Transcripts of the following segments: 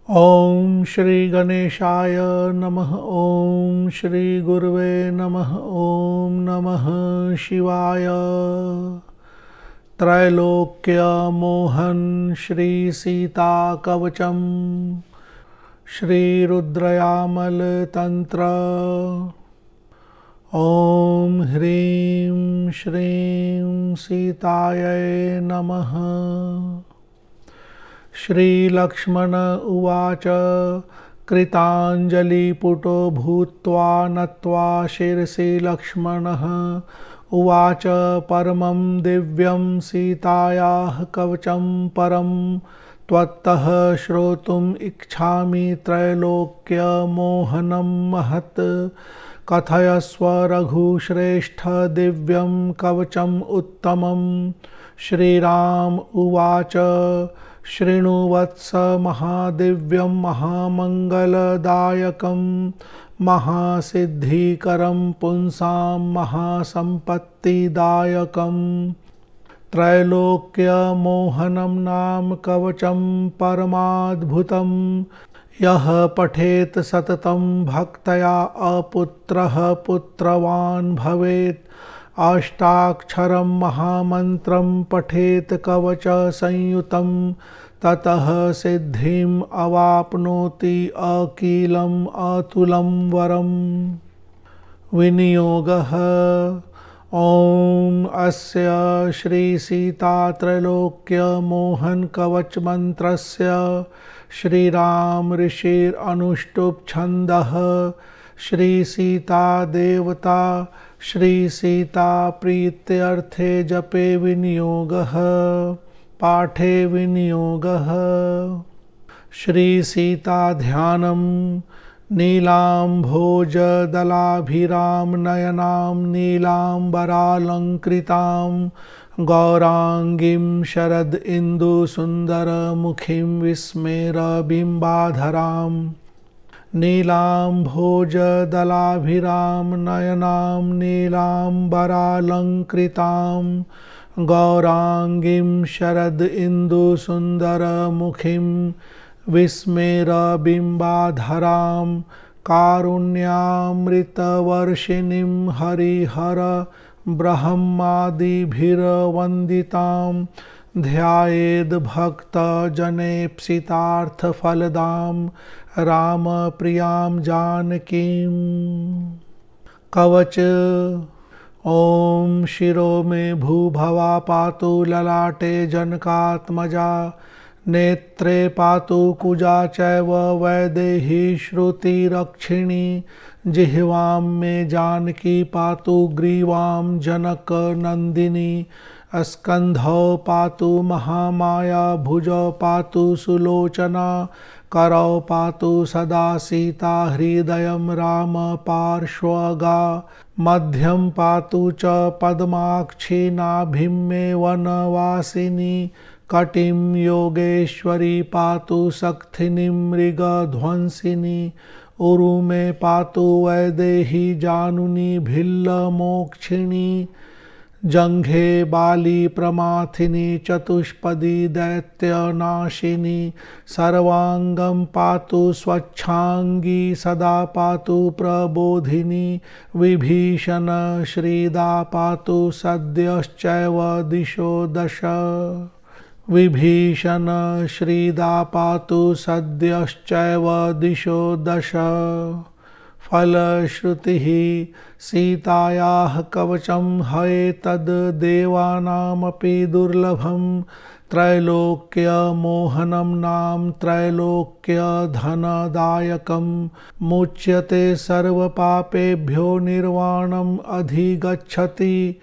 ओम श्री गणेशाय नमः। ओम श्री गुरुवे नमः। ओम नमः शिवाय। त्रैलोक्य मोहन श्री सीता कवचम श्री रुद्रयामल तंत्र। ओम ह्रीं श्रीं सीतायै नमः। श्रीलक्ष्मण उवाच कृताञ्जलिपुटो भूत्वा नत्वा शिरसि लक्ष्मणः उवाच परमं दिव्यं सीतायाः कवचं परं त्वत्तः श्रोतुम् इच्छामि त्रैलोक्यमोहनं महत्। कथयस्व रघुश्रेष्ठ दिव्यं कवचम् उत्तमं। श्रीराम उवाच शृणु वत्स महादिव्यं महामङ्गलदायकं महासिद्धिकरं पुंसां महासम्पत्तिदायकं। त्रैलोक्यमोहनं नाम कवचं परमाद्भुतं। यः पठेत् सततं भक्त्या अपुत्रः पुत्रवान् भवेत्। अष्टाक्षरं महामन्त्रं पठेत् कवच संयुतं ततः सिद्धिम् अवाप्नोति अकीलम् अतुलं वरम्। विनियोगः ओम अस्य श्री सीता त्रैलोक्य मोहन कवच मंत्रस्य श्रीराम ऋषिर अनुष्टुप छंदः। श्री सीता देवता श्री सीता प्रीत्यर्थे जपे विनियोगः पाठे विनियोगः। श्री सीता ध्यानम् नीलाम्भोजदलाभिराम नयनां नीलाम्बरालङ्कृतां गौरांगीं शरद इन्दुसुन्दरमुखीं विस्मेरबिम्बाधरां। नीलाम्भोजदलाभिराम नयनां नीलाम्बरालङ्कृतां गौरांगीं शरद इन्दुसुन्दरमुखीं विस्मेरबिम्बाधरां कारुण्यामृतवर्षिणीं हरिहर ब्रह्मादिभिर्वन्दितां ध्यायेद् भक्तजनेप्सितार्थफलदां रामप्रियां जानकीं। कवच ओम शिरो मे भूभवा पातु ललाटे जनकात्मजा नेत्रे पातु कुजा चैव वैदेही श्रुतिरक्षिणी जिह्वां मे जानकी पातु ग्रीवां जनकनन्दिनी स्कन्धौ पातु महामाया भुजौ पातु सुलोचना करौ पातु सदा सीता हृदयं राम पार्श्वगा मध्यं पातु च पद्माक्षी नाभिं मे वनवासिनी कटिं योगेश्वरी पातु शक्तिनीं मृगध्वंसिनी उरु मे पातु वैदेही जानुनी भिल्लमोक्षिणी जंघे बाली प्रमाथिनी चतुष्पदी दैत्यनाशिनी सर्वांगं पातु स्वच्छांगी सदा पातु प्रबोधिनी विभीषण श्रीदा पातु सद्यश्चैव दिशो दश। विभीषण श्रीदा पातु सद्यश्चैव दिशो दश। फलश्रुतिः सीतायाः कवचं हयेतद् देवानामपि दुर्लभं। त्रैलोक्यमोहनं नाम त्रैलोक्यधनदायकं मुच्यते सर्वपापेभ्यो निर्वाणम् अधिगच्छति।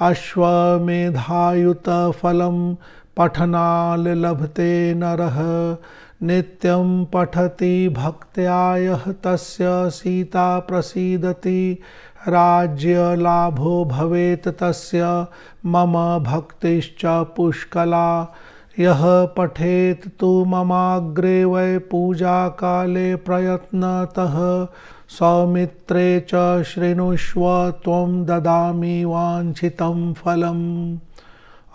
अश्वमेधायुतफलं पठनाल् लभते नरः नित्यं पठति भक्त्या यः तस्य सीता प्रसीदति। राज्यलाभो भवेत् तस्य मम भक्तिश्च पुष्कला। यः पठेत् तु ममाग्रे वै पूजाकाले प्रयत्नतः सौमित्रे च शृणुष्व त्वं ददामि वाञ्छितं फलम्।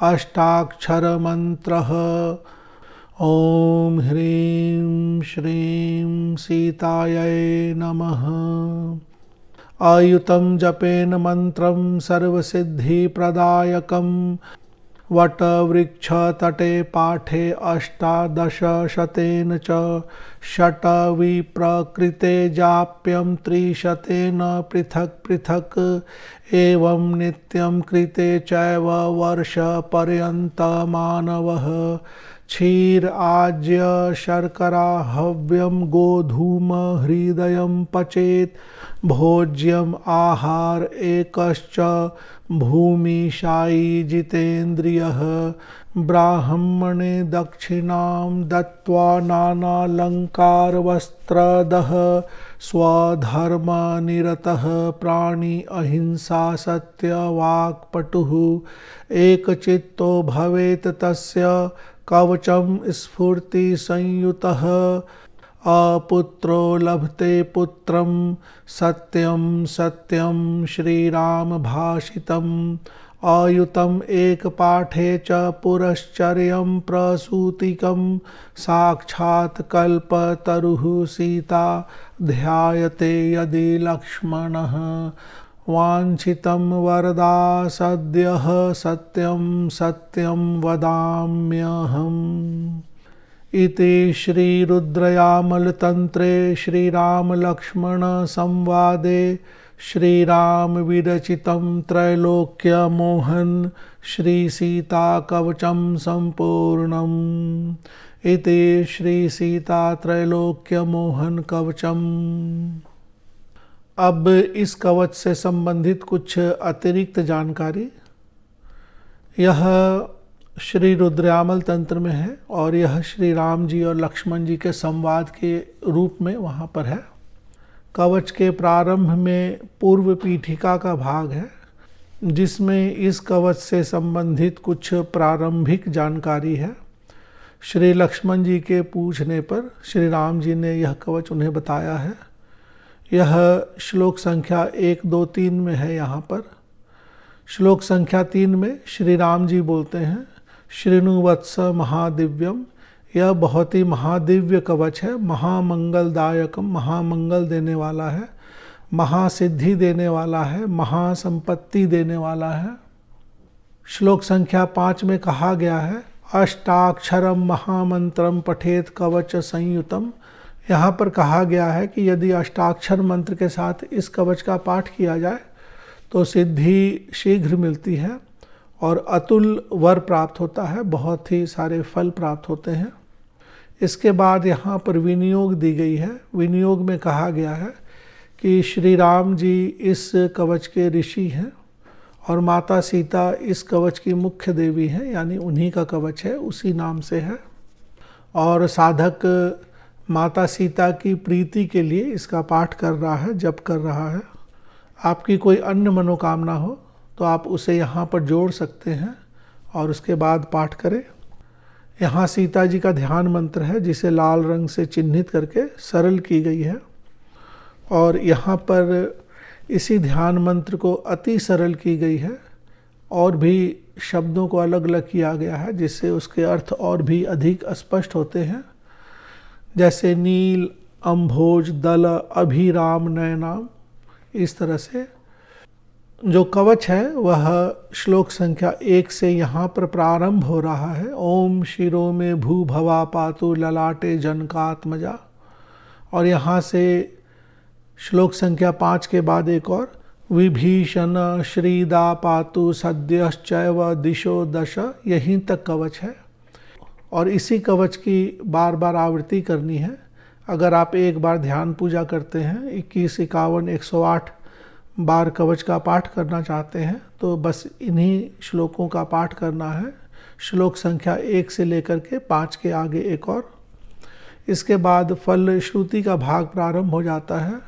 अष्टाक्षरमन्त्रः ओम ह्रीं श्रीं सीतायै नमः। आयुतं जपेन मन्त्रं सर्वसिद्धिप्रदायकं वटवृक्षतटे पाठे 1800 च षट्विप्रकृते जाप्यं 300 पृथक् पृथक् एवं नित्यं कृते चैव वर्षपर्यन्तमानवः क्षीर आज्य शर्करा हव्यं गोधूम हृदयं पचेत् भोज्यम आहार एकश्च भूमिशायी जितेन्द्रियः ब्राह्मणे दक्षिणां दत्त्वा नानालङ्कारवस्त्रदः स्वधर्मनिरतः प्राणी अहिंसा सत्यवाक्पटुः एकचित्तो भवेत् तस्य कवचं स्फूर्तिसंयुतः अपुत्रो लभते पुत्रं सत्यं सत्यं श्रीराम भाषितम् आयुतम् एकपाठे च पुरश्चर्यं प्रसूतिकं साक्षात् कल्पतरुः सीता ध्यायते यदि लक्ष्मणः वाञ्छितं वरदा सद्यः सत्यं सत्यं वदाम्यहम्। इति श्रीरुद्रयामलतन्त्रे श्रीरामलक्ष्मणसंवादे श्रीरामविरचितं त्रैलोक्यमोहन श्रीसीताकवचं सम्पूर्णम्। इति श्रीसीतात्रैलोक्यमोहन कवचम्। अब इस कवच से संबंधित कुछ अतिरिक्त जानकारी यह श्री रुद्रयामल तंत्र में है और यह श्री राम जी और लक्ष्मण जी के संवाद के रूप में वहाँ पर है। कवच के प्रारंभ में पूर्व पीठिका का भाग है जिसमें इस कवच से संबंधित कुछ प्रारंभिक जानकारी है। श्री लक्ष्मण जी के पूछने पर श्री राम जी ने यह कवच उन्हें बताया है। यह श्लोक संख्या 1, 2, 3 में है। यहाँ पर श्लोक संख्या 3 में श्री राम जी बोलते हैं, श्रीनुवत्स महादिव्यम, यह बहुत ही महादिव्य कवच है, महामंगलदायकम, महामंगल देने वाला है, महासिद्धि देने वाला है, महासंपत्ति देने वाला है। श्लोक संख्या 5 में कहा गया है, अष्टाक्षरम महामंत्रम पठेत कवच संयुतम। यहाँ पर कहा गया है कि यदि अष्टाक्षर मंत्र के साथ इस कवच का पाठ किया जाए तो सिद्धि शीघ्र मिलती है और अतुल वर प्राप्त होता है, बहुत ही सारे फल प्राप्त होते हैं। इसके बाद यहाँ पर विनियोग दी गई है। विनियोग में कहा गया है कि श्री राम जी इस कवच के ऋषि हैं और माता सीता इस कवच की मुख्य देवी हैं, यानी उन्हीं का कवच है, उसी नाम से है। और साधक माता सीता की प्रीति के लिए इसका पाठ कर रहा है, जप कर रहा है। आपकी कोई अन्य मनोकामना हो तो आप उसे यहाँ पर जोड़ सकते हैं और उसके बाद पाठ करें। यहाँ सीता जी का ध्यान मंत्र है जिसे लाल रंग से चिन्हित करके सरल की गई है और यहाँ पर इसी ध्यान मंत्र को अति सरल की गई है और भी शब्दों को अलग अलग किया गया है जिससे उसके अर्थ और भी अधिक स्पष्ट होते हैं। जैसे नील, अम्भोज, दल, अभिराम, नयनाम, इस तरह से जो कवच है वह श्लोक संख्या 1 से यहाँ पर प्रारंभ हो रहा है। ओम शिरो में भू भवा पातु ललाटे जनकात्मजा। और यहाँ से श्लोक संख्या 5 के बाद एक और, विभीषण श्रीदा पातु सद्यश्चैव दिशो दश, यहीं तक कवच है और इसी कवच की बार बार आवृत्ति करनी है। अगर आप एक बार ध्यान पूजा करते हैं, 21, 51, 108 बार कवच का पाठ करना चाहते हैं तो बस इन्हीं श्लोकों का पाठ करना है। श्लोक संख्या 1 से लेकर के 5 के आगे एक और। इसके बाद फल श्रुति का भाग प्रारंभ हो जाता है।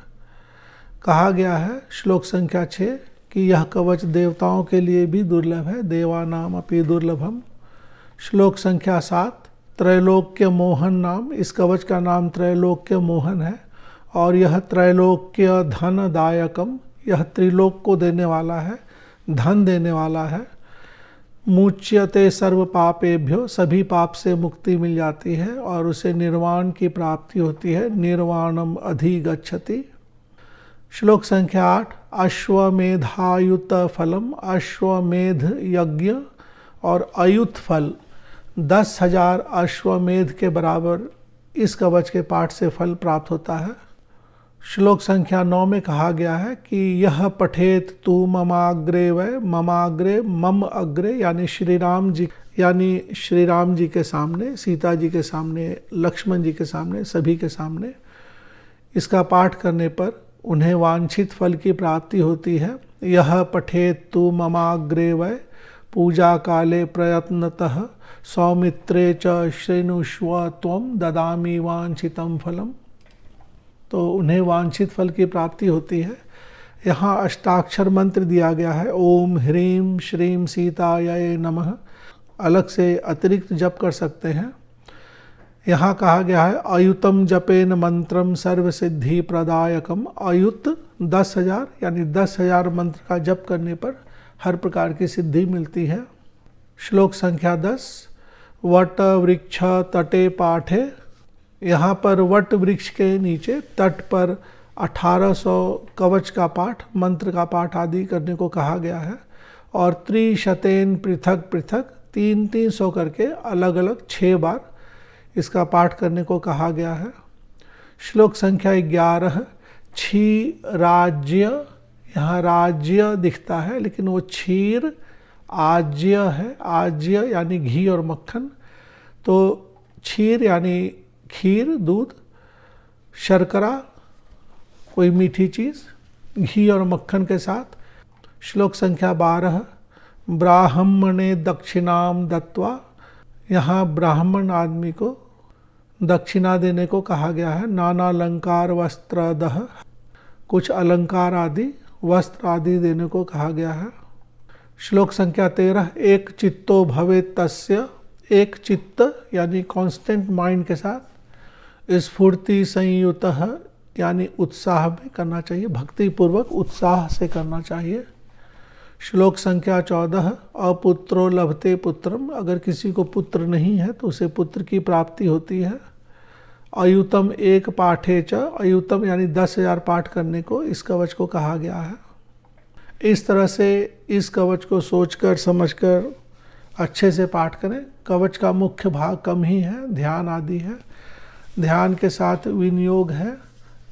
कहा गया है श्लोक संख्या 6 कि यह कवच देवताओं के लिए भी दुर्लभ है, देवानाम अपि दुर्लभम। श्लोक संख्या 7 त्रैलोक्य मोहन नाम, इस कवच का नाम त्रैलोक्य मोहन है और यह त्रैलोक्य धनदायकम, यह त्रिलोक को देने वाला है, धन देने वाला है। मुच्यते सर्व पापेभ्यो, सभी पाप से मुक्ति मिल जाती है और उसे निर्वाण की प्राप्ति होती है। निर्वाणम अधिगच्छति। श्लोक संख्या 8। अश्वमेधायुत फलम, अश्वमेध यज्ञ और अयुत फल 10,000 अश्वमेध के बराबर इस कवच के पाठ से फल प्राप्त होता है। श्लोक संख्या 9 में कहा गया है कि यह पठेत तू ममाग्रे वै, ममाग्रे मम अग्रे, यानी श्री राम जी के सामने, सीता जी के सामने, लक्ष्मण जी के सामने, सभी के सामने इसका पाठ करने पर उन्हें वांछित फल की प्राप्ति होती है। यह पठेत तू ममाग्रे वै, पूजा काले प्रयत्नतः, सौमित्रे च शृणुष्व त्वं, ददामि वांछितं फलम। तो उन्हें वांछित फल की प्राप्ति होती है। यहाँ अष्टाक्षर मंत्र दिया गया है। ओम ह्रीं श्रीं सीताय नमः। अलग से अतिरिक्त जप कर सकते हैं। यहाँ कहा गया है अयुतम जपेन मंत्रम सर्व सिद्धि प्रदायकम। अयुत 10,000, यानी 10,000 मंत्र का जप करने पर हर प्रकार की सिद्धि मिलती है। श्लोक संख्या 10। वट वृक्ष तटे पाठे, यहाँ पर वट वृक्ष के नीचे तट पर 1800 कवच का पाठ, मंत्र का पाठ आदि करने को कहा गया है। और त्रिशतेन पृथक पृथक 300 करके अलग अलग 6 बार इसका पाठ करने को कहा गया है। श्लोक संख्या 11। क्षीराज्य, यहाँ राज्य दिखता है लेकिन वो क्षीर आज्य है। आज्य यानी घी और मक्खन। तो क्षीर यानी खीर, दूध, शर्करा कोई मीठी चीज़, घी और मक्खन के साथ। श्लोक संख्या 12। ब्राह्मणे दक्षिणाम दत्वा, यहाँ ब्राह्मण आदमी को दक्षिणा देने को कहा गया है। नाना अलंकार वस्त्रदह, कुछ अलंकार आदि, वस्त्र आदि देने को कहा गया है। श्लोक संख्या 13। एक चित्तो भवेत् तस्य, एक चित्त यानी कांस्टेंट माइंड के साथ, स्फूर्ति संयुतः यानी उत्साह में करना चाहिए, भक्ति पूर्वक उत्साह से करना चाहिए। श्लोक संख्या 14। अपुत्रो लभते पुत्रम, अगर किसी को पुत्र नहीं है तो उसे पुत्र की प्राप्ति होती है। अयुतम एक पाठे च, अयुतम यानी 10,000 पाठ करने को इस कवच को कहा गया है। इस तरह से इस कवच को सोचकर समझकर अच्छे से पाठ करें। कवच का मुख्य भाग कम ही है, ध्यान आदि है। ध्यान के साथ विनियोग है,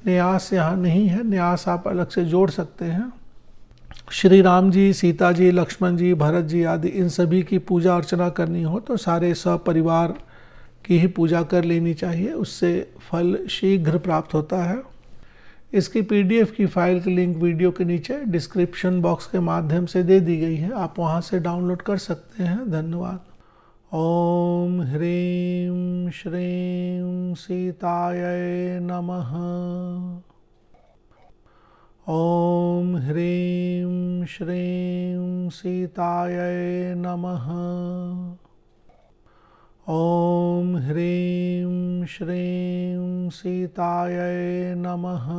न्यास यहाँ नहीं है, न्यास आप अलग से जोड़ सकते हैं। श्री राम जी, सीता जी, लक्ष्मण जी, भरत जी आदि इन सभी की पूजा अर्चना करनी हो तो सारे सपरिवार की ही पूजा कर लेनी चाहिए, उससे फल शीघ्र प्राप्त होता है। इसकी PDF की फाइल की लिंक वीडियो के नीचे डिस्क्रिप्शन बॉक्स के माध्यम से दे दी गई है, आप वहाँ से डाउनलोड कर सकते हैं। धन्यवाद। ओम ह्रीं श्रीं सीताय नमः। ओम ह्रीं श्रीं सीताय नमः। ओम ह्रीं श्रीं सीताय नमः।